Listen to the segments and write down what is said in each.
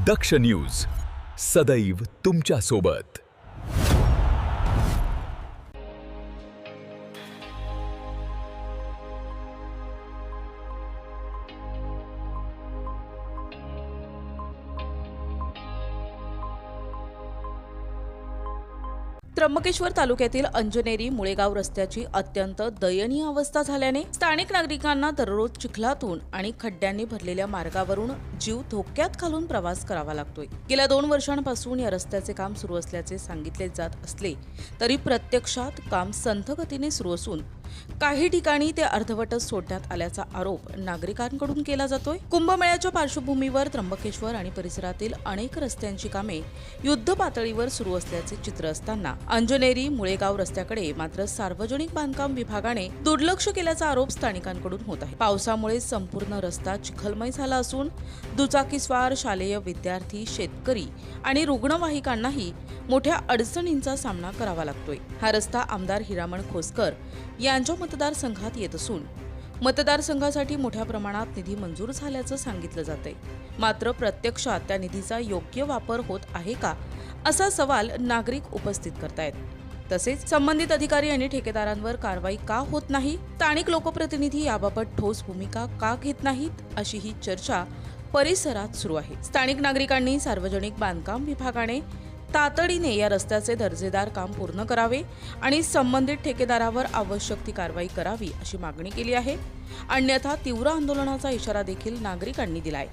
दक्ष news सदैव तुमच्या सोबत। त्र्यंबकेश्वर तालुक्यातील अंजनेरी मुळेगाव रस्त्याची अत्यंत दयनीय अवस्था झाल्याने स्थानिक नागरिकांना दररोज चिखलातून आणि खड्ड्यांनी भरलेल्या मार्गावरून जीव धोक्यात घालून प्रवास करावा लागतोय। गेल्या 2 वर्षांपासून या रस्त्याचे काम सुरू असल्याचे सांगितले जात असले तरी प्रत्यक्षात काम संथ गतीने सुरू असून काही ठिकाणी ते अर्धवटच सोडण्यात आल्याचा आरोप नागरिकांकडून केला जातोय। कुंभमेळ्याच्या पार्श्वभूमीवर त्र्यंबकेश्वर आणि परिसरातील अनेक रस्त्यांची कामे युद्ध पातळीवर सुरू असल्याचे चित्र असताना अंजनेरी मुळेगाव रस्त्याकडे मात्र सार्वजनिक बांधकाम विभागाने दुर्लक्ष केल्याचा आरोप स्थानिकांकडून होत आहे। पावसामुळे संपूर्ण रस्ता चिखलमय झाला असून दुचाकीस्वार, शालेय विद्यार्थी, शेतकरी आणि रुग्णवाहिकांनाही मोठ्या अडचणींचा सामना करावा लागतोय। हा रस्ता आमदार हिरामण खोसकर यांच्या मतदारसंघात येत असून मतदारसंघासाठी मोठ्या प्रमाणात निधी मंजूर झाल्याचं सांगितलं जातंय। मात्र प्रत्यक्षात त्या निधीचा योग्य वापर होत आहे का असा सवाल नागरिक उपस्थित करतायत। तसेच संबंधित अधिकारी आणि ठेकेदारांवर कारवाई का होत नाही, स्थानिक लोकप्रतिनिधी याबाबत ठोस भूमिका का घेत नाहीत, अशी ही चर्चा परिसरात सुरू आहे। स्थानिक नागरिकांनी सार्वजनिक बांधकाम विभागाने तातडीने या रस्त्याचे दर्जेदार काम पूर्ण करावे आणि संबंधित ठेकेदारावर आवश्यक ती कारवाई करावी अशी मागणी केली आहे। अन्यथा तीव्र आंदोलनाचा इशारा देखील नागरिकांनी दिलाय।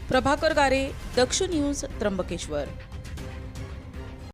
प्रभाकर गारे, दक्ष न्यूज, त्र्यंबकेश्वर।